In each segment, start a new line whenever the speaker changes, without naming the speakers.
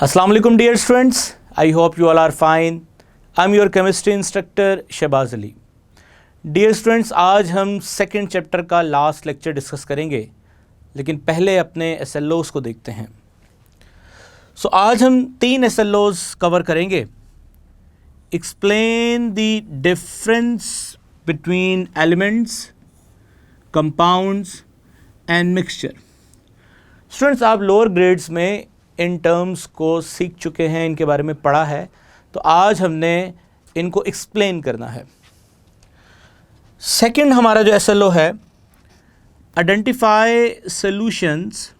Assalamu alaikum dear students, I hope you all are fine. I'm your chemistry instructor Shahbaz Ali. Dear students, आज हम second chapter का last lecture discuss करेंगे, लेकिन पहले अपने SLOs को देखते हैं. सो आज हम 3 SLOs कवर करेंगे. Explain the difference between elements, compounds and mixture. Students, आप लोअर ग्रेड्स में इन टर्म्स को सीख चुके हैं, इनके बारे में पढ़ा है, तो आज हमने इनको एक्सप्लेन करना है. सेकंड हमारा जो SLO है, identify solutions,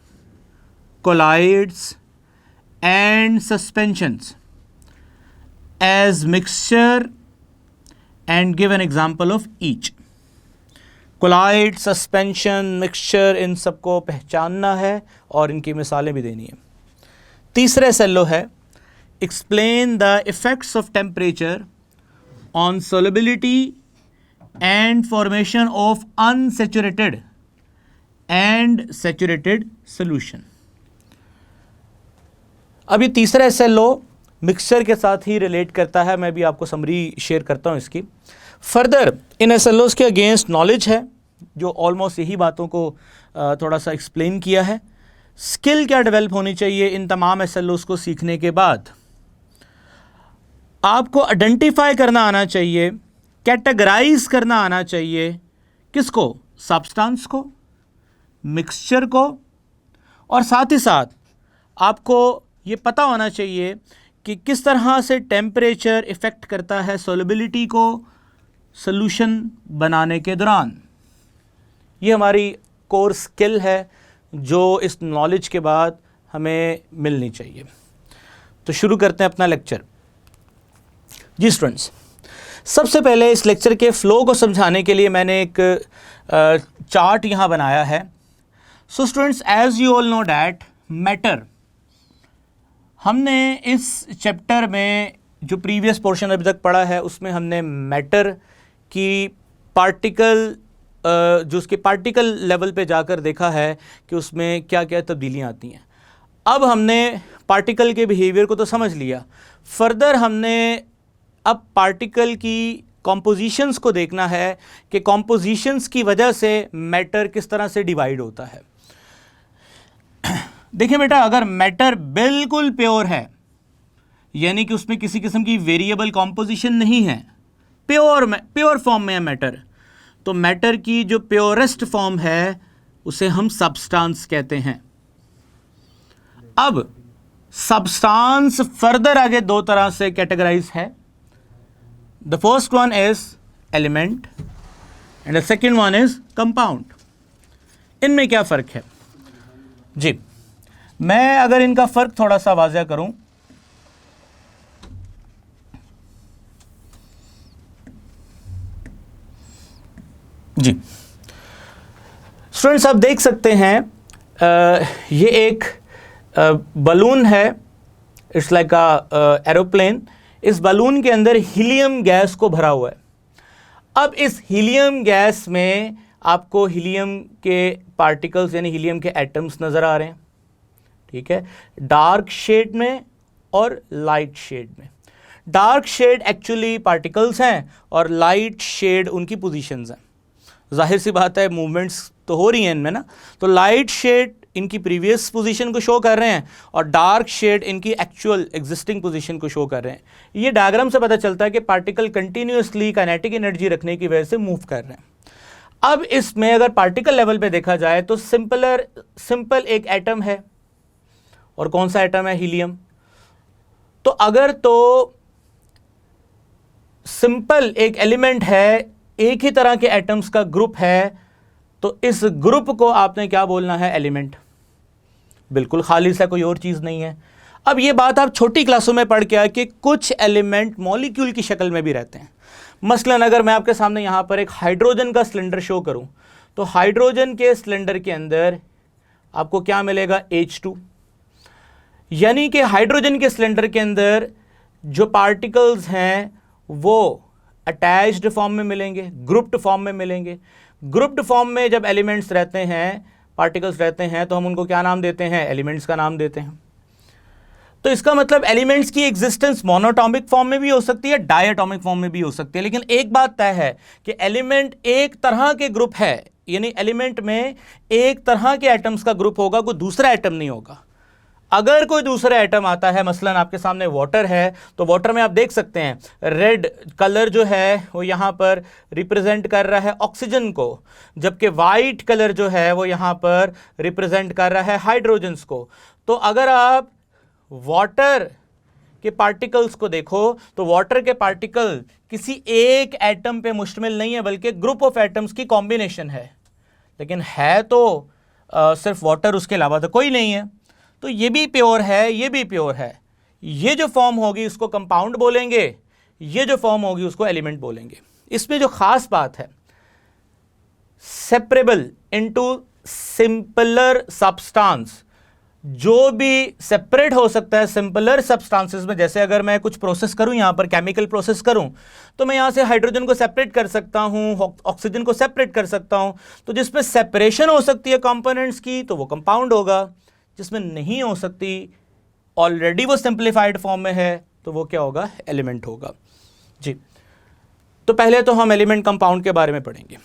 colloids and suspensions as mixture and give an example of each. Colloid, suspension, mixture, इन सबको पहचानना है और इनकी मिसालें भी देनी है. तीसरा SLO है, explain the effects of temperature on solubility and formation of unsaturated and saturated solution. अब ये तीसरा SLO मिक्सचर के साथ ही रिलेट करता है. मैं भी आपको समरी शेयर करता हूँ इसकी. फर्दर इन SLOs के अगेंस्ट नॉलेज है, जो ऑलमोस्ट यही बातों को थोड़ा सा एक्सप्लेन किया है. स्किल क्या डेवलप होनी चाहिए इन तमाम SLOs को सीखने के बाद? आपको आइडेंटिफाई करना आना चाहिए, कैटेगराइज करना आना चाहिए. किसको? सब्सटेंस को, मिक्सचर को, और साथ ही साथ आपको ये पता होना चाहिए कि किस तरह से टेम्परेचर इफ़ेक्ट करता है सोलबिलिटी को सॉल्यूशन बनाने के दौरान. ये हमारी कोर स्किल है जो इस नॉलेज के बाद हमें मिलनी चाहिए. तो शुरू करते हैं अपना लेक्चर. जी स्टूडेंट्स, सबसे पहले इस लेक्चर के फ़्लो को समझाने के लिए मैंने एक चार्ट यहाँ बनाया है. So students, as you all know that matter, हमने इस चैप्टर में जो प्रीवियस पोर्शन अभी तक पढ़ा है उसमें हमने मैटर की पार्टिकल जो उसके पार्टिकल लेवल पे जाकर देखा है कि उसमें क्या क्या तब्दीलियाँ आती हैं. अब हमने पार्टिकल के बिहेवियर को तो समझ लिया. फर्दर हमने अब पार्टिकल की कॉम्पोजिशंस को देखना है कि कॉम्पोजिशंस की वजह से मैटर किस तरह से डिवाइड होता है. देखिए बेटा, अगर मैटर बिल्कुल प्योर है, यानी कि उसमें किसी किस्म की वेरिएबल कॉम्पोजिशन नहीं है, प्योर फॉर्म में है मैटर, तो मैटर की जो प्योरेस्ट फॉर्म है उसे हम सब्सटेंस कहते हैं. अब सब्सटेंस फर्दर आगे 2 तरह से कैटेगराइज है. The first one is element and the second one is compound. इनमें क्या फ़र्क है? जी, मैं अगर इनका फ़र्क थोड़ा सा वाज़ह करूं, जी स्टूडेंट्स, आप देख सकते हैं ये एक बलून है. It's like a aeroplane. इस बलून के अंदर हीलियम गैस को भरा हुआ है. अब इस हीलियम गैस में आपको हीलियम के पार्टिकल्स यानी हीलियम के एटम्स नज़र आ रहे हैं. ठीक है, डार्क शेड में और लाइट शेड में. डार्क शेड एक्चुअली पार्टिकल्स हैं और लाइट शेड उनकी पोजीशंस हैं. जाहिर सी बात है, मूवमेंट्स तो हो रही हैं इनमें ना, तो लाइट शेड इनकी प्रीवियस पोजीशन को शो कर रहे हैं और डार्क शेड इनकी एक्चुअल एग्जिस्टिंग पोजीशन को शो कर रहे हैं. ये डायग्राम से पता चलता है कि पार्टिकल कंटिन्यूसली काइनेटिक एनर्जी रखने की वजह से मूव कर रहे हैं. अब इसमें अगर पार्टिकल लेवल पे देखा जाए तो सिंपल एक एटम है, और कौन सा एटम है? हीलियम. तो अगर तो सिंपल एक एलिमेंट है, एक ही तरह के एटम्स का ग्रुप है, तो इस ग्रुप को आपने क्या बोलना है? एलिमेंट. बिल्कुल खालिस है, कोई और चीज़ नहीं है. अब ये बात आप छोटी क्लासों में पढ़ के आए कि कुछ एलिमेंट मॉलिक्यूल की शक्ल में भी रहते हैं. मसलन अगर मैं आपके सामने यहाँ पर एक हाइड्रोजन का सिलेंडर शो करूँ, तो हाइड्रोजन के सिलेंडर के अंदर आपको क्या मिलेगा? H2. यानी कि हाइड्रोजन के सिलेंडर के अंदर जो पार्टिकल्स हैं वो अटैच्ड फॉर्म में मिलेंगे, ग्रुप्ड फॉर्म में मिलेंगे. ग्रुप्ड फॉर्म में जब एलिमेंट्स रहते हैं, पार्टिकल्स रहते हैं, तो हम उनको क्या नाम देते हैं? एलिमेंट्स का नाम देते हैं. तो इसका मतलब एलिमेंट्स की एग्जिस्टेंस मोनोटॉमिक फॉर्म में भी हो सकती है, डायटॉमिक फॉर्म में भी हो सकती है, लेकिन एक बात तय है कि एलिमेंट एक तरह के ग्रुप है, यानी एलिमेंट में एक तरह के एटम्स का ग्रुप होगा, कोई दूसरा एटम नहीं होगा। अगर कोई दूसरा एटम आता है, मसलन आपके सामने वाटर है, तो वाटर में आप देख सकते हैं रेड कलर जो है वो यहां पर रिप्रेजेंट कर रहा है ऑक्सीजन को, जबकि वाइट कलर जो है वो यहां पर रिप्रेजेंट कर रहा है हाइड्रोजन्स को। तो अगर आप वाटर के पार्टिकल्स को देखो तो वाटर के पार्टिकल किसी एक एटम पे मुश्तमिल नहीं है, बल्कि ग्रुप ऑफ एटम्स की कॉम्बिनेशन है, लेकिन है तो सिर्फ वाटर, उसके अलावा तो कोई नहीं है। तो ये भी प्योर है, ये भी प्योर है। ये जो फॉर्म होगी उसको कंपाउंड बोलेंगे, ये जो फॉर्म होगी उसको एलिमेंट बोलेंगे। इसमें जो खास बात है, सेपरेबल इनटू सिंपलर सब्सटेंस, जो भी सेपरेट हो सकता है सिंपलर सब्सटेंसेस में, जैसे अगर मैं कुछ प्रोसेस करूं, यहां पर केमिकल प्रोसेस करूं, तो मैं यहां से हाइड्रोजन को सेपरेट कर सकता हूं, ऑक्सीजन को सेपरेट कर सकता हूं। तो जिसमें सेपरेशन हो सकती है कंपोनेंट्स की तो वो कंपाउंड होगा, जिसमें नहीं हो सकती, ऑलरेडी वो सिंप्लीफाइड फॉर्म में है, तो वो क्या होगा, एलिमेंट होगा जी। तो पहले तो हम एलिमेंट कंपाउंड के बारे में पढ़ेंगे।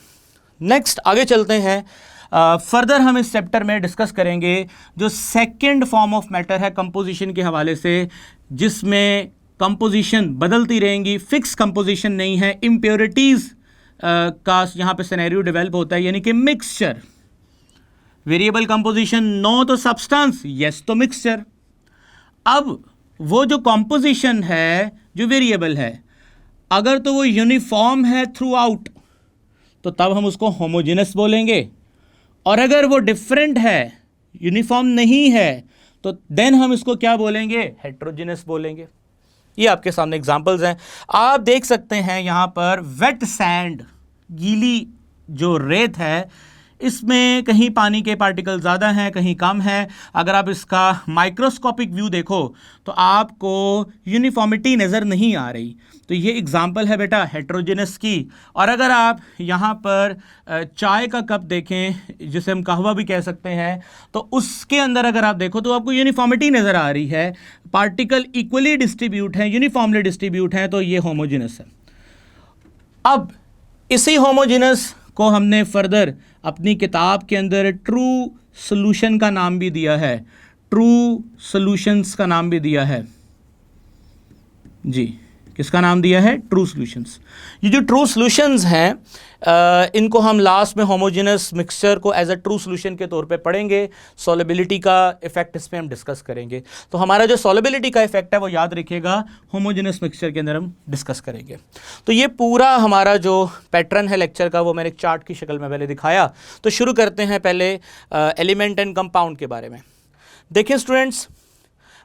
नेक्स्ट आगे चलते हैं, फर्दर हम इस चैप्टर में डिस्कस करेंगे जो सेकंड फॉर्म ऑफ मैटर है कंपोजिशन के हवाले से, जिसमें कंपोजिशन बदलती रहेंगी, फिक्स कंपोजिशन नहीं है, इम्प्योरिटीज का यहाँ पे सिनेरियो डेवलप होता है, यानी कि मिक्सचर। वेरिएबल कंपोजिशन, नो तो सब्सटेंस, यस तो मिक्सचर। अब वो जो कंपोजिशन है जो वेरिएबल है, अगर तो वो यूनिफॉर्म है थ्रू आउट तो तब हम उसको होमोजेनस बोलेंगे, और अगर वो डिफरेंट है, यूनिफॉर्म नहीं है, तो देन हम इसको क्या बोलेंगे, हेट्रोजेनस बोलेंगे। ये आपके सामने एग्जांपल्स हैं, आप देख सकते हैं यहां पर वेट सैंड, गीली जो रेत है, इसमें कहीं पानी के पार्टिकल ज़्यादा हैं, कहीं कम है। अगर आप इसका माइक्रोस्कोपिक व्यू देखो तो आपको यूनिफॉर्मिटी नज़र नहीं आ रही, तो ये एग्जांपल है बेटा हेट्रोजेनस की। और अगर आप यहाँ पर चाय का कप देखें, जिसे हम कहवा भी कह सकते हैं, तो उसके अंदर अगर आप देखो तो आपको यूनिफॉर्मिटी नज़र आ रही है, पार्टिकल इक्वली डिस्ट्रीब्यूट हैं, यूनिफॉर्मली डिस्ट्रीब्यूट हैं, तो ये होमोजेनस है। अब इसी होमोजेनस को हमने फर्दर अपनी किताब के अंदर ट्रू सॉल्यूशन का नाम भी दिया है, ट्रू सॉल्यूशंस का नाम भी दिया है जी। किसका नाम दिया है, ट्रू सॉल्यूशंस। ये जो ट्रू सॉल्यूशंस हैं, इनको हम लास्ट में होमोजेनस मिक्सचर को एज अ ट्रू सॉल्यूशन के तौर पे पढ़ेंगे। सॉल्युबिलिटी का इफेक्ट इस पे हम डिस्कस करेंगे। तो हमारा जो सॉल्युबिलिटी का इफेक्ट है वो याद रखिएगा, होमोजेनस मिक्सचर के अंदर हम डिस्कस करेंगे। तो ये पूरा हमारा जो पैटर्न है लेक्चर का, वो मैंने एक चार्ट की शक्ल में पहले दिखाया। तो शुरू करते हैं पहले एलिमेंट एंड कंपाउंड के बारे में। देखिए स्टूडेंट्स,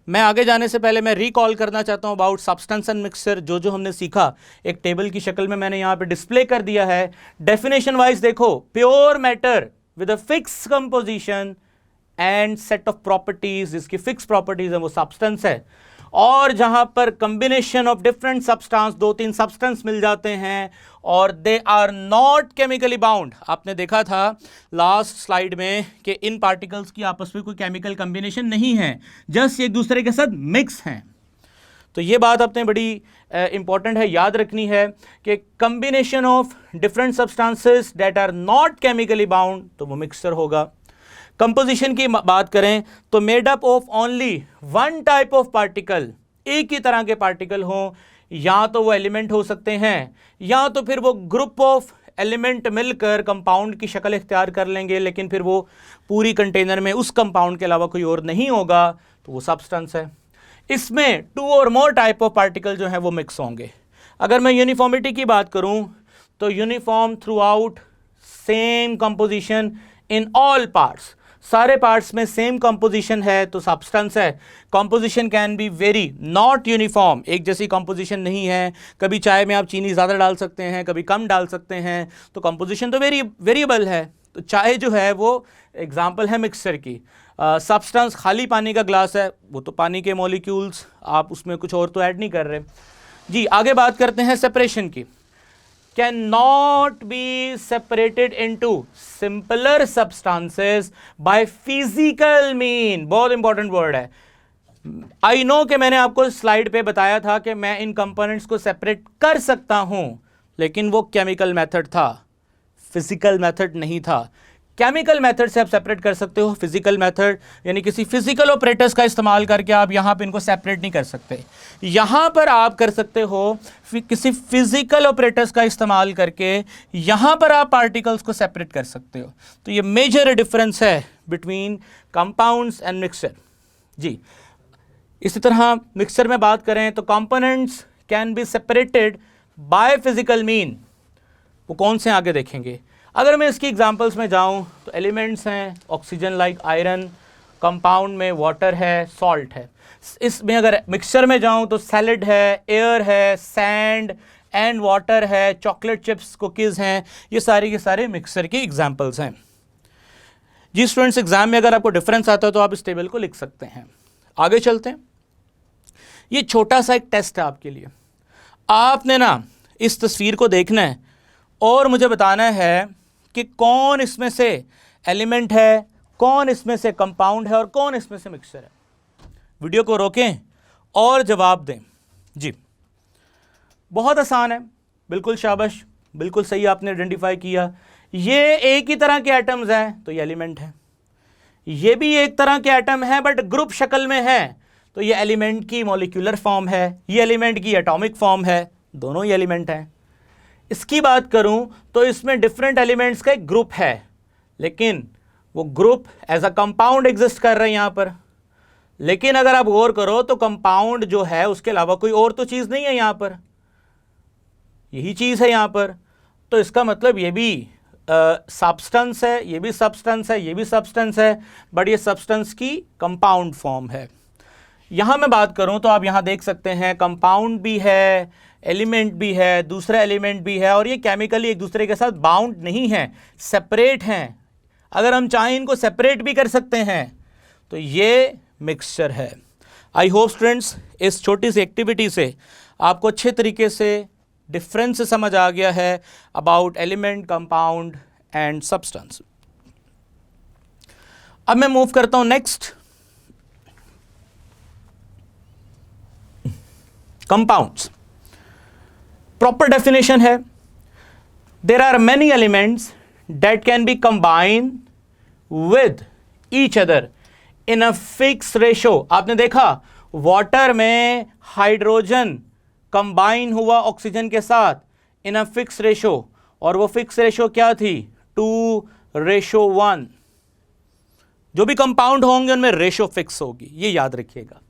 मैं आगे जाने से पहले मैं रिकॉल करना चाहता हूं अबाउट सब्सटेंस एंड मिक्सचर। जो हमने सीखा एक टेबल की शक्ल में मैंने यहां पे डिस्प्ले कर दिया है। डेफिनेशन वाइज देखो, pure matter with a fix composition and set of properties, जिसकी फिक्स प्रॉपर्टीज है वो सब्सटेंस है। और जहां पर combination of different substance, 2-3 substance मिल जाते हैं और they are not chemically bound. आपने देखा था लास्ट स्लाइड में कि इन पार्टिकल्स की आपस में कोई केमिकल कॉम्बिनेशन नहीं है, जस्ट एक दूसरे के साथ मिक्स हैं। तो ये बात अपने बड़ी इंपॉर्टेंट है, याद रखनी है कि combination of different substances that are not chemically bound, तो वो मिक्सचर होगा। कंपोजिशन की बात करें तो made up of only one type of particle, एक ही तरह के पार्टिकल हों, या तो वो एलिमेंट हो सकते हैं, या तो फिर वो ग्रुप ऑफ एलिमेंट मिलकर कंपाउंड की शक्ल इख्तियार कर लेंगे, लेकिन फिर वो पूरी कंटेनर में उस कंपाउंड के अलावा कोई और नहीं होगा, तो वो सब्सटेंस है। इसमें 2 और मोर टाइप ऑफ पार्टिकल जो है वो मिक्स होंगे। अगर मैं यूनिफॉर्मिटी की बात करूं तो uniform through out, same composition in all parts, सारे पार्ट्स में सेम कंपोजिशन है तो सब्सटेंस है। Composition can be very, not uniform, एक जैसी कंपोजिशन नहीं है। कभी चाय में आप चीनी ज़्यादा डाल सकते हैं, कभी कम डाल सकते हैं, तो कंपोजिशन तो वेरिएबल है। तो चाय जो है वो एग्जांपल है मिक्सचर की। सब्सटेंस खाली पानी का ग्लास है, वो तो पानी के मॉलिक्यूल्स, आप उसमें कुछ और तो ऐड नहीं कर रहे जी। आगे बात करते हैं सेपरेशन की। cannot be separated into simpler substances by physical mean, बहुत इंपॉर्टेंट वर्ड है। आई नो कि मैंने आपको स्लाइड पे बताया था कि मैं इन कंपोनेंट्स को सेपरेट कर सकता हूं, लेकिन वो केमिकल मेथड था, फिजिकल मेथड नहीं था। केमिकल मेथड से आप सेपरेट कर सकते हो, फिजिकल मेथड यानी किसी फिजिकल ऑपरेटर्स का इस्तेमाल करके आप यहां पे इनको सेपरेट नहीं कर सकते। यहां पर आप कर सकते हो किसी फिजिकल ऑपरेटर्स का इस्तेमाल करके, यहां पर आप पार्टिकल्स को सेपरेट कर सकते हो। तो ये मेजर डिफरेंस है बिटवीन कंपाउंड्स एंड मिक्सचर जी। इसी तरह मिक्सचर में बात करें तो components can be separated by physical mean. वो कौन से आगे देखेंगे। अगर मैं इसकी एग्जांपल्स में जाऊं तो एलिमेंट्स हैं ऑक्सीजन लाइक आयरन, कंपाउंड में वाटर है, सॉल्ट है। इसमें अगर मिक्सचर में जाऊं तो सैलिड है, एयर है, सैंड एंड वाटर है, चॉकलेट चिप्स, कुकीज़ हैं। ये सारे के सारे मिक्सचर की एग्जांपल्स हैं जी। स्टूडेंट्स, एग्जाम में अगर आपको डिफरेंस आता है तो आप इस टेबल को लिख सकते हैं। आगे चलते हैं। ये छोटा सा एक टेस्ट है आपके लिए। आपने ना इस तस्वीर को देखना है और मुझे बताना है कि कौन इसमें से एलिमेंट है, कौन इसमें से कंपाउंड है और कौन इसमें से मिक्सचर है। वीडियो को रोकें और जवाब दें जी। बहुत आसान है, बिल्कुल शाबाश, बिल्कुल सही आपने आइडेंटिफाई किया। ये एक ही तरह के एटम्स हैं तो ये एलिमेंट है। ये भी एक तरह के एटम है बट ग्रुप शक्ल में है तो ये एलिमेंट की मॉलिक्यूलर फॉर्म है, ये एलिमेंट की एटॉमिक फॉर्म है, दोनों ही एलिमेंट हैं। इसकी बात करूं तो इसमें डिफरेंट एलिमेंट्स का एक ग्रुप है, लेकिन वो group as a compound exist कर रहे हैं यहां पर। लेकिन अगर आप गौर करो तो कंपाउंड जो है उसके अलावा कोई और तो चीज नहीं है यहां पर, यही चीज है यहां पर। तो इसका मतलब ये भी सब्सटेंस है, ये भी सब्सटेंस है, ये भी सब्सटेंस है, बट ये सब्सटेंस की कंपाउंड फॉर्म है। यहां मैं बात करूं तो आप यहां देख सकते हैं कंपाउंड भी है, एलिमेंट भी है, दूसरा एलिमेंट भी है, और ये केमिकली एक दूसरे के साथ बाउंड नहीं है, सेपरेट हैं। अगर हम चाहें इनको सेपरेट भी कर सकते हैं। तो ये मिक्सचर है। आई होप स्टूडेंट्स इस छोटी सी एक्टिविटी से आपको अच्छे तरीके से डिफरेंस समझ आ गया है about element, compound and substance. अब मैं मूव करता हूं नेक्स्ट, कंपाउंड्स। प्रॉपर डेफिनेशन है, there are many elements that can be combined with each other in a fix ratio. आपने देखा वाटर में हाइड्रोजन कंबाइन हुआ ऑक्सीजन के साथ इन अ फिक्स रेशो, और वो फिक्स रेशो क्या थी? 2:1। जो भी कंपाउंड होंगे उनमें रेशो फिक्स होगी, ये याद रखिएगा।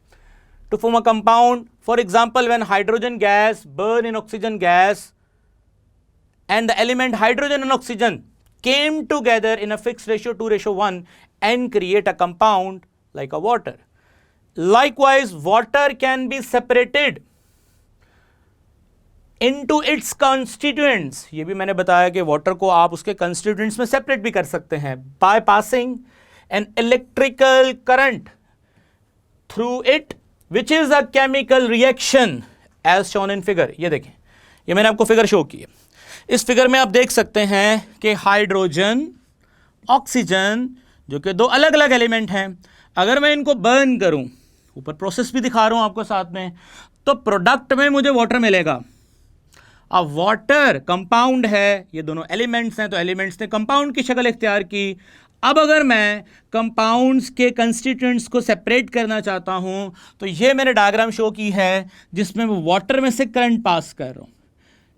To form a compound, for example, when hydrogen gas burn in oxygen gas and the element hydrogen and oxygen came together in a fixed ratio 2:1 and create a compound like a water. Likewise, water can be separated into its constituents. ये भी मैंने बताया कि water को आप उसके constituents में separate भी कर सकते हैं by passing an electrical current through it, which is a chemical reaction as shown in figure. ये देखें, ये मैंने आपको फिगर शो की है। इस फिगर में आप देख सकते हैं कि हाइड्रोजन, ऑक्सीजन, जो कि दो अलग अलग एलिमेंट हैं, अगर मैं इनको बर्न करूं, ऊपर प्रोसेस भी दिखा रहा हूं आपको साथ में, तो प्रोडक्ट में मुझे वाटर मिलेगा। अब वाटर कंपाउंड है, ये दोनों एलिमेंट्स हैं तो एलिमेंट्स ने कंपाउंड की शक्ल इख्तियार की। अब अगर मैं कंपाउंड्स के कंस्टिट्यूएंट्स को सेपरेट करना चाहता हूं तो ये मैंने डायग्राम शो की है जिसमें मैं वाटर में से करंट पास कर रहा हूं।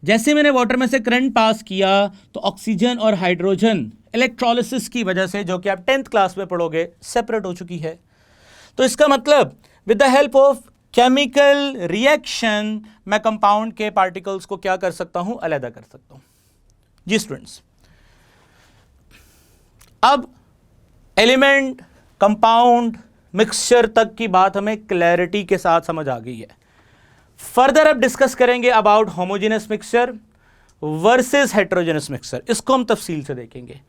जैसे मैंने वाटर में से करंट पास किया तो ऑक्सीजन और हाइड्रोजन इलेक्ट्रोलिसिस की वजह से, जो कि आप 10th क्लास में पढ़ोगे, सेपरेट हो चुकी है। तो इसका मतलब with the help of chemical reaction मैं कंपाउंड के पार्टिकल्स को क्या कर सकता हूं? अलग कर सकता हूं जी स्टूडेंट्स। अब एलिमेंट, कंपाउंड, मिक्सचर तक की बात हमें क्लैरिटी के साथ समझ आ गई है। फर्दर अब डिस्कस करेंगे about homogeneous mixture versus heterogeneous mixture. इसको हम तफसील से देखेंगे।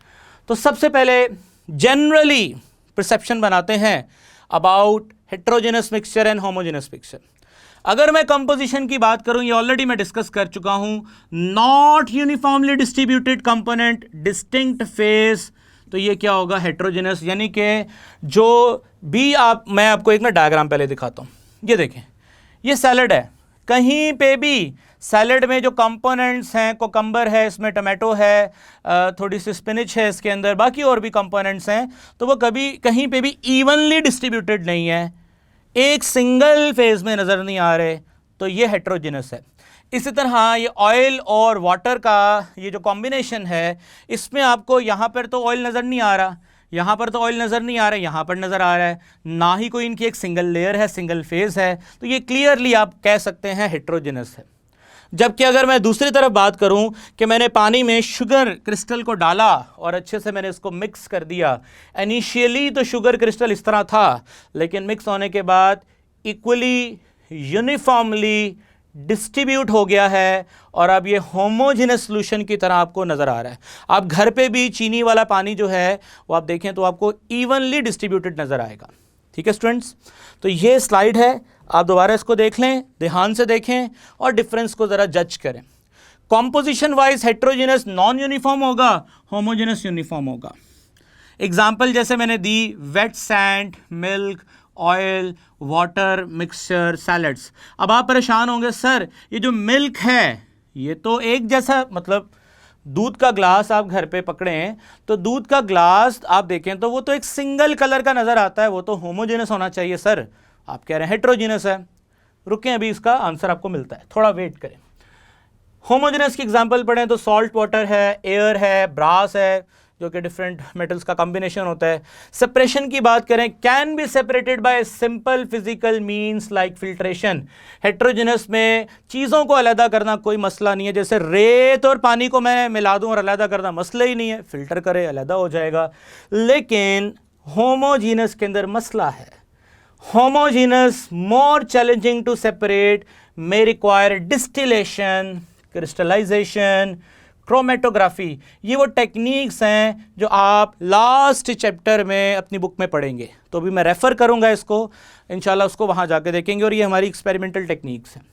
तो सबसे पहले जनरली परसेप्शन बनाते हैं about heterogeneous mixture and homogeneous mixture. अगर मैं कंपोजिशन की बात करूं, ये ऑलरेडी मैं डिस्कस कर चुका हूं, not uniformly distributed component, distinct face, तो ये क्या होगा, हेट्रोजेनस। यानी कि जो भी मैं आपको एक ना डायग्राम पहले दिखाता हूँ। ये देखें, ये सैलड है, कहीं पे भी सैलड में जो कंपोनेंट्स हैं, कोकम्बर है, इसमें टमाटो है, थोड़ी सी स्पिनिच है इसके अंदर, बाकी और भी कंपोनेंट्स हैं, तो वो कभी कहीं पे भी इवनली डिस्ट्रीब्यूटेड नहीं है, एक सिंगल फेज में नज़र नहीं आ रहे, तो ये हेट्रोजेनस है। इसी तरह ये ऑयल और वाटर का ये जो कॉम्बिनेशन है, इसमें आपको यहाँ पर तो ऑयल नज़र नहीं आ रहा, यहाँ पर तो ऑयल नज़र नहीं आ रहा है, यहाँ पर नज़र आ रहा है, ना ही कोई इनकी एक सिंगल लेयर है, सिंगल फेज है, तो ये क्लियरली आप कह सकते हैं हेट्रोजेनस है। जबकि अगर मैं दूसरी तरफ बात करूं कि मैंने पानी में शुगर क्रिस्टल को डाला और अच्छे से मैंने इसको मिक्स कर दिया, इनिशियली तो शुगर क्रिस्टल इस तरह था, लेकिन मिक्स होने के बाद इक्वली यूनिफॉर्मली डिस्ट्रीब्यूट हो गया है और अब ये होमोजेनस सॉल्यूशन की तरह आपको नज़र आ रहा है। आप घर पे भी चीनी वाला पानी जो है वो आप देखें तो आपको इवनली डिस्ट्रीब्यूटेड नज़र आएगा। ठीक है स्टूडेंट्स, तो ये स्लाइड है, आप दोबारा इसको देख लें, ध्यान से देखें और डिफरेंस को ज़रा जज करें। Composition wise heterogeneous non uniform होगा, होमोजेनस यूनिफॉर्म होगा। एग्जाम्पल जैसे मैंने दी, wet sand, milk, oil, water, mixture, salads. अब आप परेशान होंगे, सर ये जो मिल्क है ये तो एक जैसा, मतलब दूध का ग्लास आप घर पे पकड़ें तो दूध का ग्लास आप देखें तो वो तो एक सिंगल कलर का नज़र आता है, वो तो होमोजेनस होना चाहिए। सर आप कह रहे हैं हेट्रोजेनस है। रुकें, अभी इसका आंसर आपको मिलता है, थोड़ा वेट करें। होमोजेनस की एग्जांपल पढ़ें तो सॉल्ट वाटर है, एयर है, ब्रास है, जो कि डिफरेंट मेटल्स का कॉम्बिनेशन होता है। सेपरेशन की बात करें, can be separated by simple physical means like filtration. Heterogeneous में चीज़ों को अलग करना कोई मसला नहीं है, जैसे रेत और पानी को मैं मिला दूं और अलग करना मसला ही नहीं है, फिल्टर करे अलग हो जाएगा। लेकिन होमोजेनस के अंदर मसला है, homogeneous more challenging to separate, may require distillation, crystallization, chromatography. ये वो टेक्निक्स हैं जो आप लास्ट चैप्टर में अपनी बुक में पढ़ेंगे, तो अभी मैं रेफ़र करूंगा इसको, इंशाल्लाह उसको वहाँ जाके देखेंगे। और ये हमारी एक्सपेरिमेंटल टेक्निक्स हैं।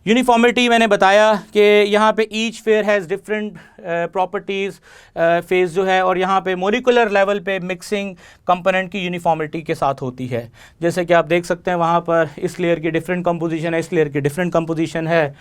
यूनिफॉर्मिटी मैंने बताया कि यहाँ पे each fair has different properties, phase जो है, और यहाँ पे मोलिकुलर लेवल पे मिक्सिंग कंपोनेंट की यूनिफॉर्मिटी के साथ होती है। जैसे कि आप देख सकते हैं वहाँ पर इस लेयर की डिफरेंट कंपोजिशन है, इस लेयर की डिफरेंट कंपोजिशन है।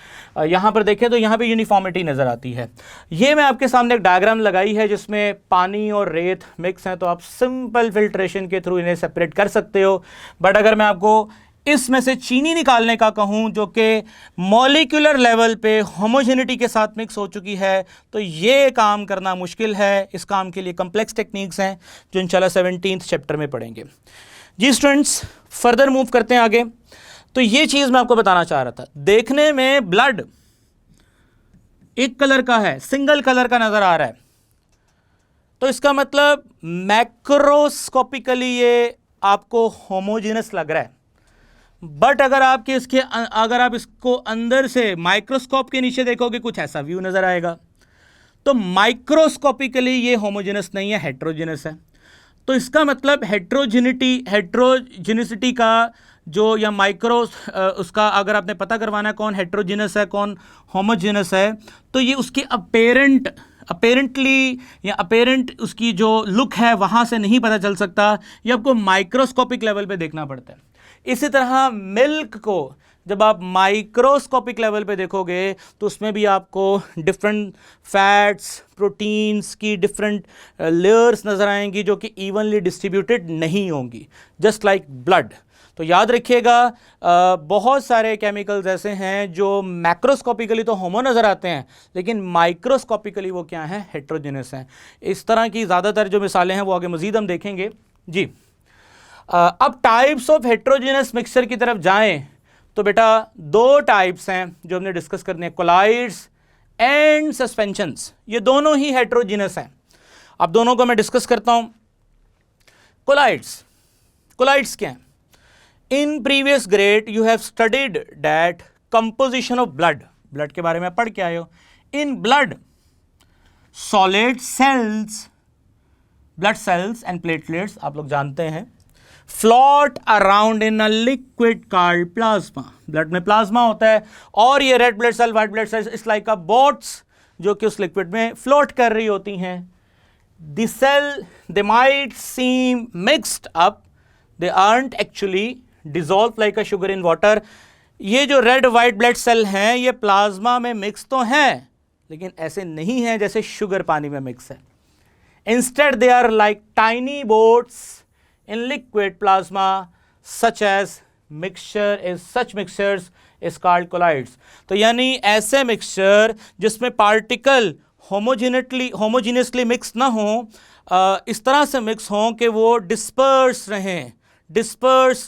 यहाँ पर देखें तो यहाँ पे यूनिफॉर्मिटी नज़र आती है। ये मैं आपके सामने एक डायग्राम लगाई है जिसमें पानी और रेत मिक्स हैं, तो आप सिंपल फिल्ट्रेशन के थ्रू इन्हें सेपरेट कर सकते हो। बट अगर मैं आपको इसमें से चीनी निकालने का कहूं जो कि मॉलिक्यूलर लेवल पे होमोजेनिटी के साथ मिक्स हो चुकी है, तो ये काम करना मुश्किल है। इस काम के लिए कॉम्प्लेक्स टेक्निक्स हैं जो इंशाल्लाह 17th चैप्टर में पढ़ेंगे। जी स्टूडेंट्स, फर्दर मूव करते हैं आगे। तो ये चीज़ मैं आपको बताना चाह रहा था, देखने में ब्लड एक कलर का है, सिंगल कलर का नज़र आ रहा है, तो इसका मतलब मैक्रोस्कोपिकली ये आपको होमोजेनस लग रहा है। बट अगर आप इसको अंदर से माइक्रोस्कोप के नीचे देखोगे कुछ ऐसा व्यू नजर आएगा। तो माइक्रोस्कोपिकली ये होमोजेनस नहीं है, हेट्रोजेनस है। तो इसका मतलब हेट्रोजेनिसिटी का जो, या उसका अगर आपने पता करवाना है कौन हेट्रोजेनस है कौन होमोजेनस है, तो ये उसके अपेरेंटली या अपेरेंट उसकी जो लुक है वहाँ से नहीं पता चल सकता, ये आपको माइक्रोस्कोपिक लेवल पे देखना पड़ता है। इसी तरह मिल्क को जब आप माइक्रोस्कोपिक लेवल पे देखोगे तो उसमें भी आपको डिफरेंट फैट्स, प्रोटीन्स की डिफरेंट लेयर्स नज़र आएंगी जो कि इवनली डिस्ट्रीब्यूटेड नहीं होंगी, जस्ट लाइक ब्लड। तो याद रखिएगा, बहुत सारे केमिकल्स ऐसे हैं जो मैक्रोस्कोपिकली तो होमो नज़र आते हैं, लेकिन माइक्रोस्कोपिकली वो क्या हैं, हेट्रोजेनस हैं। इस तरह की ज़्यादातर जो मिसालें हैं वो आगे मज़ीद हम देखेंगे। जी, अब टाइप्स ऑफ हेट्रोजेनस मिक्सचर की तरफ जाएं तो बेटा दो टाइप्स हैं जो हमने डिस्कस करने हैं, कोलाइड्स एंड सस्पेंशंस। ये दोनों ही हेट्रोजेनस हैं। अब दोनों को मैं डिस्कस करता हूं। कोलाइड्स क्या हैं? In previous grade you have studied that composition of blood के बारे में पढ़ के आए हो। In blood solid cells, blood cells and platelets आप लोग जानते हैं, float around in a liquid called plasma. Blood में प्लाज्मा होता है और ये red blood cell, white blood cell is like का बोट्स जो कि उस लिक्विड में फ्लोट कर रही होती हैं। the cell, they might seem mixed up, they aren't actually dissolved like a sugar in water. ये जो रेड वाइट ब्लड सेल हैं ये प्लाज्मा में मिक्स तो हैं, लेकिन ऐसे नहीं हैं जैसे शुगर पानी में मिक्स है. Instead they are like tiny boats in liquid plasma, such such mixtures is called colloids. तो यानी ऐसे मिक्सचर जिसमें पार्टिकल होमोजीनियसली मिक्स ना हो, इस तरह से मिक्स हों कि वो डिस्पर्स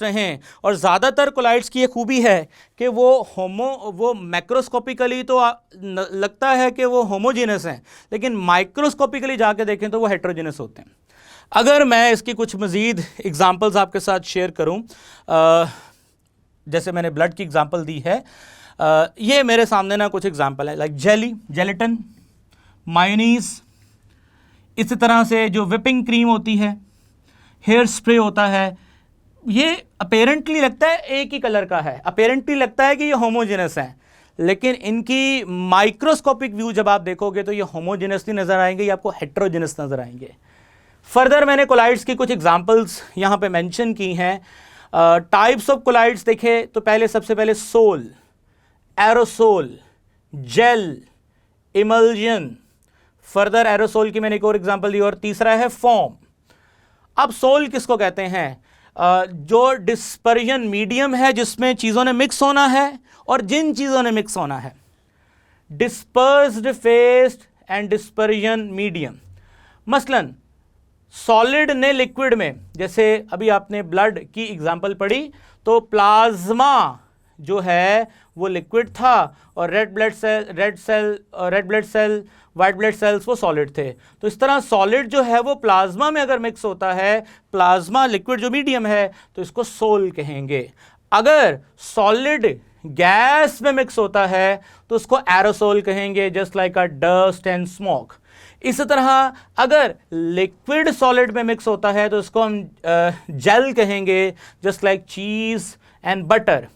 रहें. और ज़्यादातर कोलाइड्स की ये खूबी है कि वो मैक्रोस्कोपिकली तो लगता है कि वो होमोजीनस हैं, लेकिन माइक्रोस्कोपिकली जाके देखें तो वो हेट्रोजीनस होते हैं. अगर मैं इसकी कुछ मज़ीद एग्जांपल्स आपके साथ शेयर करूं, जैसे मैंने ब्लड की एग्जांपल दी है, ये मेरे सामने ना कुछ एग्जांपल है, लाइक जेलेटिन, मायोनीज, इसी तरह से जो विपिंग क्रीम होती है, हेयर स्प्रे होता है. ये अपेरेंटली लगता है एक ही कलर का है, अपेरेंटली लगता है कि ये होमोजेनस है, लेकिन इनकी माइक्रोस्कोपिक व्यू जब आप देखोगे तो ये होमोजेनस नहीं नजर आएंगे, ये आपको हेट्रोजेनस नजर आएंगे. फर्दर मैंने कोलाइड्स की कुछ एग्जांपल्स यहाँ पे मेंशन की हैं. टाइप्स ऑफ कोलाइड्स देखे तो सबसे पहले sol, aerosol, gel, emulsion. Further aerosol की मैंने एक और एग्जांपल दी, और तीसरा है फॉर्म. अब सोल किसको कहते हैं? जो डिस्पर्जन मीडियम है जिसमें चीज़ों ने मिक्स होना है, और जिन चीज़ों ने मिक्स होना है, dispersed faced and dispersion medium. मसलन सॉलिड ने लिक्विड में, जैसे अभी आपने ब्लड की एग्जांपल पढ़ी तो प्लाज्मा जो है वो लिक्विड था, और red blood cell white blood cells वो सॉलिड थे. तो इस तरह सॉलिड जो है वो प्लाज्मा में अगर मिक्स होता है, प्लाज्मा लिक्विड जो मीडियम है, तो इसको सोल कहेंगे. अगर सॉलिड गैस में मिक्स होता है तो उसको एरोसोल कहेंगे, just like a dust and smoke. इसी तरह अगर लिक्विड सॉलिड में मिक्स होता है तो उसको हम जेल कहेंगे, जस्ट लाइक चीज एंड बटर.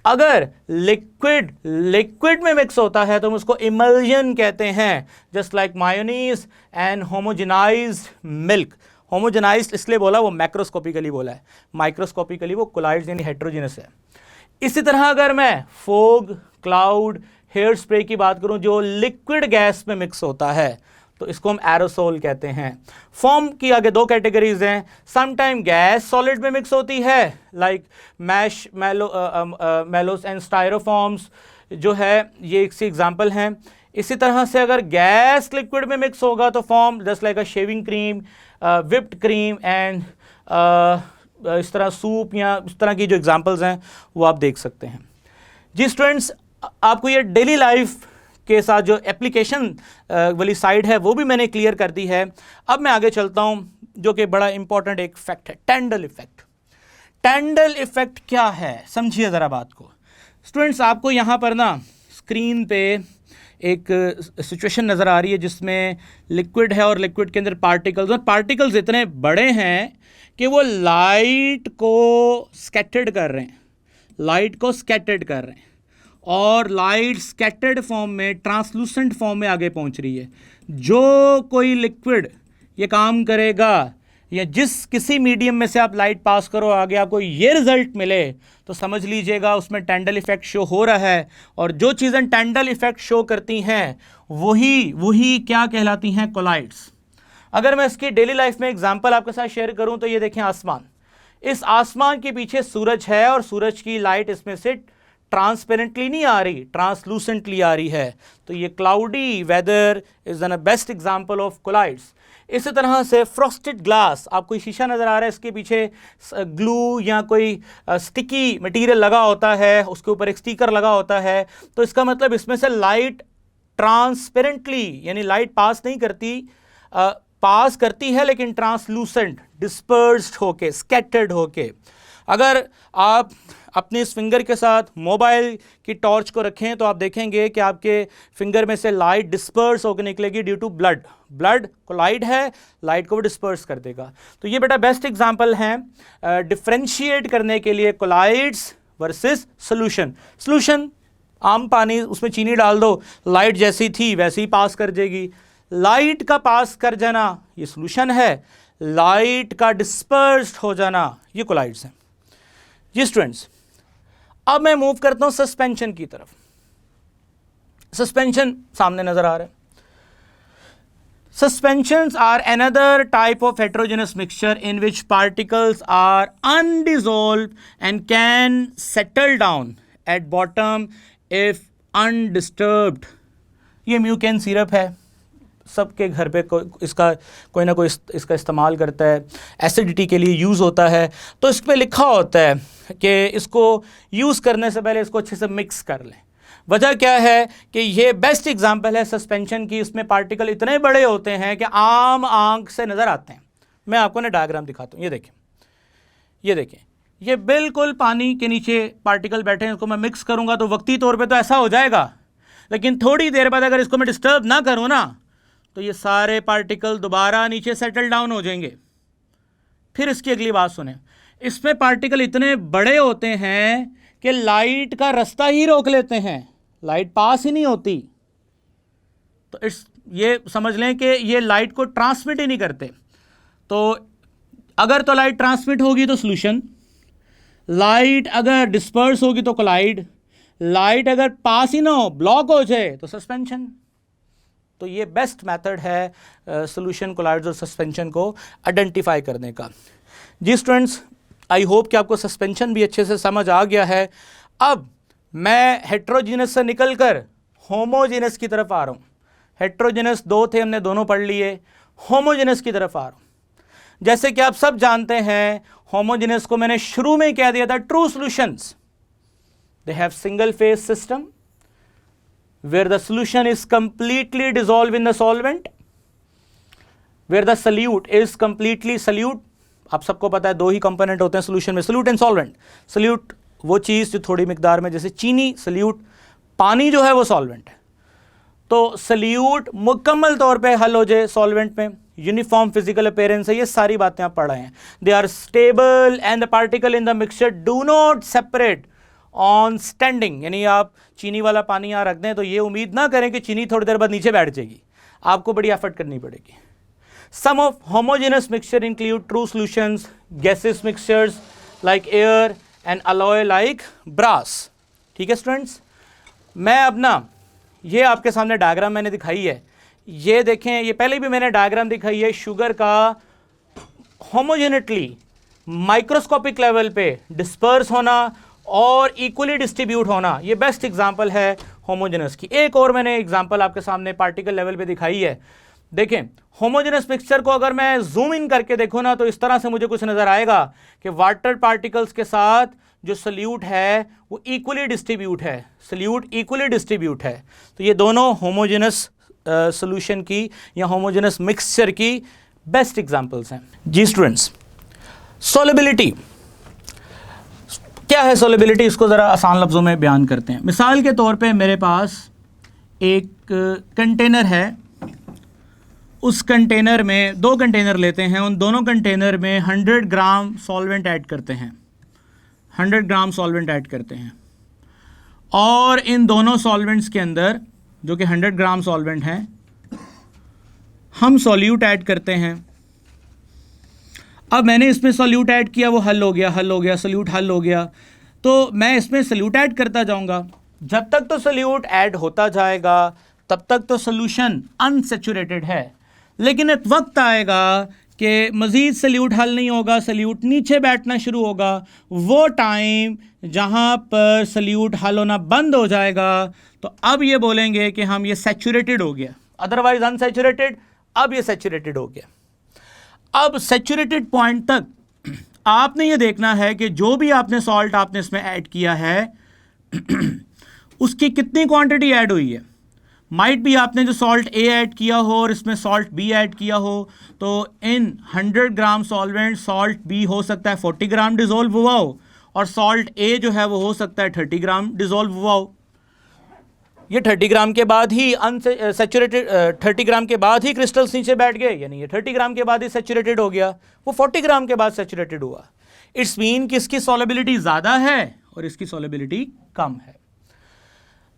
अगर लिक्विड में मिक्स होता है तो हम उसको इमल्जन कहते हैं, just like mayonnaise and homogenised milk. Homogenised इसलिए बोला, वो मैक्रोस्कोपिकली बोला है, माइक्रोस्कोपिकली वो कोलाइड्स यानी हेट्रोजेनस है. इसी तरह अगर मैं फोग, क्लाउड, हेयर स्प्रे की बात करूं जो लिक्विड गैस में मिक्स होता है, तो इसको हम एरोसोल कहते हैं. फॉर्म की आगे दो कैटेगरीज हैं. समटाइम गैस सॉलिड में मिक्स होती है, लाइक मेलोस एंड स्टायरोफॉर्म्स जो है, ये एक सी एग्जांपल हैं. इसी तरह से अगर गैस लिक्विड में मिक्स होगा तो form just like a shaving cream, whipped cream and इस तरह सूप, या इस तरह की जो एग्जांपल्स हैं वो आप देख सकते हैं. जी स्टूडेंट्स, आपको ये डेली लाइफ के साथ जो एप्लीकेशन वाली साइड है वो भी मैंने क्लियर कर दी है. अब मैं आगे चलता हूं, जो कि बड़ा इंपॉर्टेंट एक फैक्ट है, टेंडल इफेक्ट. टेंडल इफेक्ट क्या है, समझिए ज़रा बात को. स्टूडेंट्स, आपको यहाँ पर ना स्क्रीन पे एक सिचुएशन नज़र आ रही है जिसमें लिक्विड है और लिक्विड के अंदर पार्टिकल्स, और पार्टिकल्स इतने बड़े हैं कि वो लाइट को स्कैटर्ड कर रहे हैं, और लाइट स्कैटर्ड फॉर्म में, ट्रांसलूसेंट फॉर्म में आगे पहुंच रही है. जो कोई लिक्विड ये काम करेगा, या जिस किसी मीडियम में से आप लाइट पास करो, आगे आपको ये रिजल्ट मिले, तो समझ लीजिएगा उसमें टेंडल इफेक्ट शो हो रहा है. और जो चीज़ें टेंडल इफेक्ट शो करती हैं वही क्या कहलाती हैं? कोलाइड्स. अगर मैं इसकी डेली लाइफ में एग्जांपल आपके साथ शेयर करूं तो ये देखें आसमान. इस आसमान के पीछे सूरज है, और सूरज की लाइट इसमें से ट्रांसपेरेंटली नहीं आ रही, ट्रांसलूसेंटली आ रही है. तो ये cloudy weather is an best example of colloids. इसी तरह से फ्रॉस्टेड ग्लास, आपको कोई शीशा नज़र आ रहा है, इसके पीछे ग्लू या कोई स्टिकी मटेरियल लगा होता है, उसके ऊपर एक स्टिकर लगा होता है, तो इसका मतलब इसमें से लाइट ट्रांसपेरेंटली, यानी लाइट पास नहीं करती, पास करती है लेकिन ट्रांसलूसेंट, डिस्पर्स्ड होके, स्कैटर्ड होके. अगर आप अपने इस फिंगर के साथ मोबाइल की टॉर्च को रखें तो आप देखेंगे कि आपके फिंगर में से लाइट डिस्पर्स होकर निकलेगी ड्यू टू ब्लड कोलाइड है, लाइट को वो डिस्पर्स कर देगा. तो ये बेटा बेस्ट एग्जांपल हैं डिफरेंशिएट करने के लिए कोलाइड्स वर्सेस सॉल्यूशन. आम पानी, उसमें चीनी डाल दो, लाइट जैसी थी वैसे ही पास कर देगी. लाइट का पास कर जाना ये सॉल्यूशन है, लाइट का डिस्पर्स्ड हो जाना ये कोलाइड्स हैं। जी स्टूडेंट्स, अब मैं मूव करता हूं सस्पेंशन की तरफ। सस्पेंशन सामने नजर आ रहा है। Suspensions are another type of heterogeneous mixture in which particles are undissolved and can settle down at bottom if undisturbed। ये म्यूकेन सिरप है, सबके घर पे इसका कोई ना कोई इसका इस्तेमाल करता है, एसिडिटी के लिए यूज़ होता है। तो इस पर लिखा होता है कि इसको यूज़ करने से पहले इसको अच्छे से मिक्स कर लें। वजह क्या है कि ये बेस्ट एग्जांपल है सस्पेंशन की। इसमें पार्टिकल इतने बड़े होते हैं कि आम आंख से नज़र आते हैं। मैं आपको ना डायग्राम दिखाता हूँ, ये देखें, ये देखें, ये बिल्कुल पानी के नीचे पार्टिकल बैठे हैं। इसको मैं मिक्स करूँगा तो वक्ती तौर पे तो ऐसा हो जाएगा, लेकिन थोड़ी देर बाद अगर इसको मैं डिस्टर्ब ना करूँ ना तो ये सारे पार्टिकल दोबारा नीचे सेटल डाउन हो जाएंगे। फिर इसकी अगली बात सुने, इसमें पार्टिकल इतने बड़े होते हैं कि लाइट का रास्ता ही रोक लेते हैं, लाइट पास ही नहीं होती। तो ये समझ लें कि ये लाइट को ट्रांसमिट ही नहीं करते। तो अगर तो लाइट ट्रांसमिट होगी तो सॉल्यूशन, लाइट अगर डिस्पर्स होगी तो कोलाइड, लाइट अगर पास ही ना हो, ब्लॉक हो जाए तो सस्पेंशन। तो ये बेस्ट मेथड है सॉल्यूशन, कोलाइड्स और सस्पेंशन को आइडेंटिफाई करने का। जी स्टूडेंट्स, आई होप कि आपको सस्पेंशन भी अच्छे से समझ आ गया है। अब मैं हेट्रोजीनस से निकलकर होमोजीनस की तरफ आ रहा हूँ। हेट्रोजीनस दो थे, हमने दोनों पढ़ लिए, होमोजीनस की तरफ आ रहा हूँ। जैसे कि आप सब जानते हैं, होमोजीनस को मैंने शुरू में कह दिया था, true solutions they have single phase system where the solution is completely dissolved in the solvent, where the solute is completely solute। आप सबको पता है दो ही कंपोनेंट होते हैं सोल्यूशन में, सोल्यूट एंड सॉल्वेंट। सोल्यूट वो चीज़ जो थोड़ी मिकदार में, जैसे चीनी सोल्यूट, पानी जो है वो सॉल्वेंट है। तो सोल्यूट मुकम्मल तौर पे हल हो जाए सॉल्वेंट में, यूनिफॉर्म फिजिकल अपीयरेंस है, ये सारी बातें आप पढ़ रहे हैं। They are stable and the particle in the mixture do not separate on standing. यानी आप चीनी वाला पानी यहाँ रख दें तो ये उम्मीद ना करें कि चीनी थोड़ी देर बाद नीचे बैठ जाएगी, आपको बड़ी एफर्ट करनी पड़ेगी। Some of homogeneous mixture include true solutions, gases mixtures like air and alloy like brass. ठीक है स्टूडेंट्स, मैं अब ना ये आपके सामने डायग्राम मैंने दिखाई है, ये देखें, ये पहले भी मैंने डायग्राम दिखाई है शुगर का होमोजेनेटली माइक्रोस्कोपिक लेवल पे डिस्पर्स होना और इक्वली डिस्ट्रीब्यूट होना। ये बेस्ट एग्जांपल है होमोजेनस की। एक और मैंने एग्जांपल आपके सामने पार्टिकल लेवल पे दिखाई है। देखें, होमोजेनस मिक्सचर को अगर मैं जूम इन करके देखूँ ना तो इस तरह से मुझे कुछ नज़र आएगा कि वाटर पार्टिकल्स के साथ जो सल्यूट है वो इक्वली डिस्ट्रीब्यूट है, सल्यूट इक्वली डिस्ट्रीब्यूट है। तो ये दोनों होमोजेनस सॉल्यूशन की या होमोजेनस मिक्सचर की बेस्ट एग्जांपल्स हैं। जी स्टूडेंट्स, सॉल्युबिलिटी क्या है? सॉल्युबिलिटी इसको ज़रा आसान लफ्ज़ों में बयान करते हैं। मिसाल के तौर पे मेरे पास एक कंटेनर है, उस कंटेनर में दो कंटेनर लेते हैं, उन दोनों कंटेनर में 100 ग्राम सॉल्वेंट ऐड करते हैं, 100 ग्राम सॉल्वेंट ऐड करते हैं, और इन दोनों सॉल्वेंट्स के अंदर जो कि 100 ग्राम सॉल्वेंट हैं, हम सॉल्यूट ऐड करते हैं। अब मैंने इसमें सॉल्यूट ऐड किया, वो हल हो गया, हल हो गया, सॉल्यूट हल हो गया, तो मैं इसमें सॉल्यूट ऐड करता जाऊंगा। जब तक तो सॉल्यूट ऐड होता जाएगा तब तक तो सॉल्यूशन अनसैचुरेटेड है, लेकिन एक वक्त आएगा कि मज़ीद सॉल्यूट हल नहीं होगा, सॉल्यूट नीचे बैठना शुरू होगा। वो टाइम जहाँ पर सॉल्यूट हल होना बंद हो जाएगा तो अब ये बोलेंगे कि हम ये सैचुरेटेड हो गया, अदरवाइज अनसैचुरेटेड, अब ये सैचुरेटेड हो गया। अब सैचुरेटेड पॉइंट तक आपने ये देखना है कि जो भी आपने सॉल्ट आपने इसमें ऐड किया है उसकी कितनी क्वांटिटी ऐड हुई है। माइट भी आपने जो सॉल्ट ए ऐड किया हो और इसमें सॉल्ट बी ऐड किया हो, तो इन 100 ग्राम सॉल्वेंट सॉल्ट बी हो सकता है 40 ग्राम डिज़ोल्व हुआ हो, और सॉल्ट ए जो है वो हो सकता है 30 ग्राम डिज़ोल्व हुआ हो। ये 30 ग्राम के बाद ही अनसैचुरेटेड, 30 ग्राम के बाद ही क्रिस्टल्स नीचे बैठ गए, यानी ये 30 ग्राम के बाद ही सैचुरेटेड हो गया, वो 40 ग्राम के बाद सैचुरेटेड हुआ। इट्स मीन कि इसकी सॉल्युबिलिटी ज़्यादा है और इसकी सॉल्युबिलिटी कम है।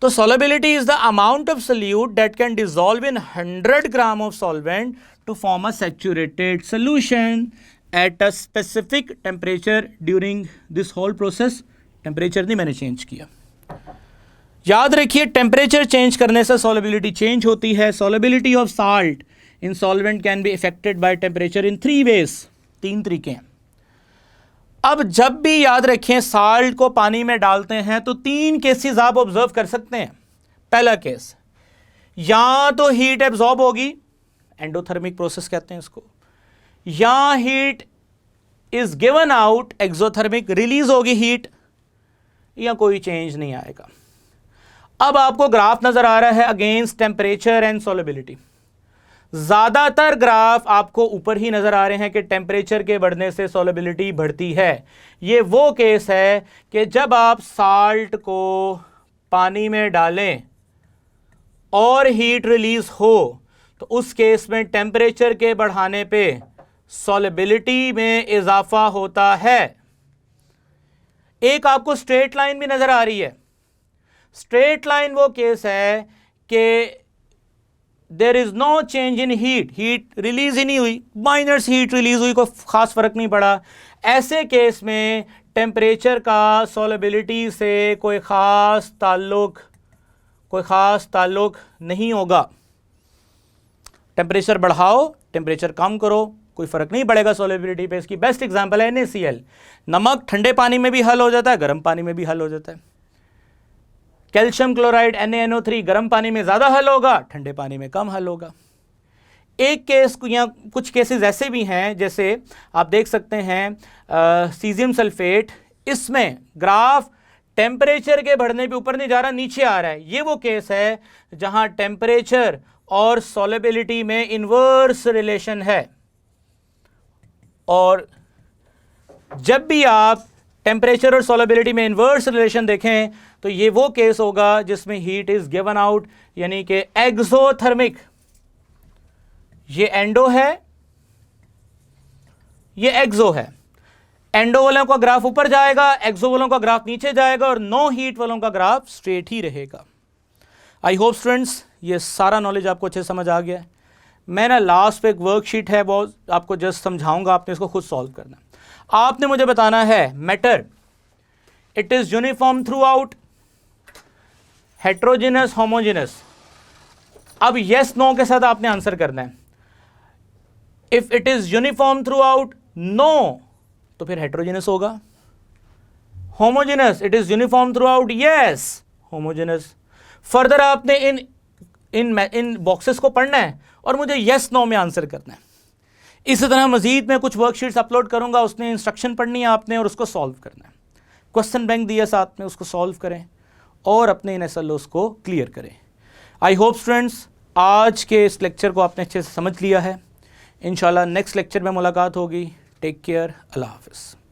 तो solubility is the amount of solute that can dissolve in 100 gram of solvent to form a saturated solution at a specific temperature during this whole process. Temperature नहीं मैंने चेंज किया। याद रखिए टेम्परेचर चेंज करने से solubility change होती है। solubility of salt in solvent can be affected by temperature in 3 ways, 3 तरीके हैं। अब जब भी याद रखें साल्ट को पानी में डालते हैं तो 3 केसेस आप ऑब्जर्व कर सकते हैं। पहला केस, या तो हीट एब्जॉर्ब होगी, एंडोथर्मिक प्रोसेस कहते हैं इसको, या heat is given out, exothermic, release होगी हीट, या कोई चेंज नहीं आएगा। अब आपको ग्राफ नजर आ रहा है अगेंस्ट टेम्परेचर एंड सॉल्युबिलिटी। ज्यादातर ग्राफ आपको ऊपर ही नजर आ रहे हैं कि टेम्परेचर के बढ़ने से सॉल्युबिलिटी बढ़ती है। ये वो केस है कि जब आप साल्ट को पानी में डालें और हीट रिलीज हो तो उस केस में टेम्परेचर के बढ़ाने पे सॉल्युबिलिटी में इजाफा होता है। एक आपको स्ट्रेट लाइन भी नजर आ रही है। स्ट्रेट लाइन वो केस है कि there is no change in heat, heat release ही नहीं हुई, माइनस हीट रिलीज हुई, कोई खास फर्क नहीं पड़ा। ऐसे केस में टेम्परेचर का सॉल्युबिलिटी से कोई खास ताल्लुक नहीं होगा। टेम्परेचर बढ़ाओ, टेम्परेचर कम करो, कोई फर्क नहीं पड़ेगा सॉल्युबिलिटी पे। इसकी बेस्ट एग्जांपल है NaCl। नमक ठंडे पानी में भी हल हो जाता है, गर्म पानी में भी हल हो जाता है। कैल्शियम क्लोराइड NaNO3 गर्म पानी में ज़्यादा हल होगा, ठंडे पानी में कम हल होगा। एक केस या कुछ केसेस ऐसे भी हैं, जैसे आप देख सकते हैं सीजियम सल्फेट, इसमें ग्राफ टेम्परेचर के बढ़ने पे ऊपर नहीं जा रहा, नीचे आ रहा है। ये वो केस है जहां टेम्परेचर और सॉल्युबिलिटी में इन्वर्स रिलेशन है। और जब भी आप टेम्परेचर और सॉल्युबिलिटी में इन्वर्स रिलेशन देखें तो ये वो केस होगा जिसमें हीट इज गिवन आउट, यानी कि एक्सोथर्मिक। ये एंडो है, ये एक्सो है। एंडो वालों का ग्राफ ऊपर जाएगा, एक्सो वालों का ग्राफ नीचे जाएगा, और नो हीट वालों का ग्राफ स्ट्रेट ही रहेगा। आई होप स्टूडेंट्स ये सारा नॉलेज आपको अच्छे समझ आ गया है। मैं ना लास्ट पे एक वर्कशीट है वो आपको जस्ट समझाऊंगा, आपने इसको खुद सॉल्व करना है। आपने मुझे बताना है matter it is uniform throughout, heterogeneous, homogeneous. अब यस नो के साथ आपने आंसर करना है। If it is uniform throughout, no, तो फिर हेट्रोजिनस होगा। Homogeneous, it is uniform throughout, yes, homogeneous. Further आपने इन बॉक्सेस को पढ़ना है और मुझे यस नो में आंसर करना है। इसी तरह मजीद मैं कुछ वर्कशीट्स अपलोड करूंगा, उसमें इंस्ट्रक्शन पढ़नी है आपने और उसको सॉल्व करना है। क्वेश्चन बैंक दिया साथ में, उसको सॉल्व करें और अपने इन SLOs को क्लियर करें। आई होप स्टूडेंट्स आज के इस लेक्चर को आपने अच्छे से समझ लिया है। इंशाल्लाह नेक्स्ट लेक्चर में मुलाकात होगी। टेक केयर, अल्लाह हाफिज़।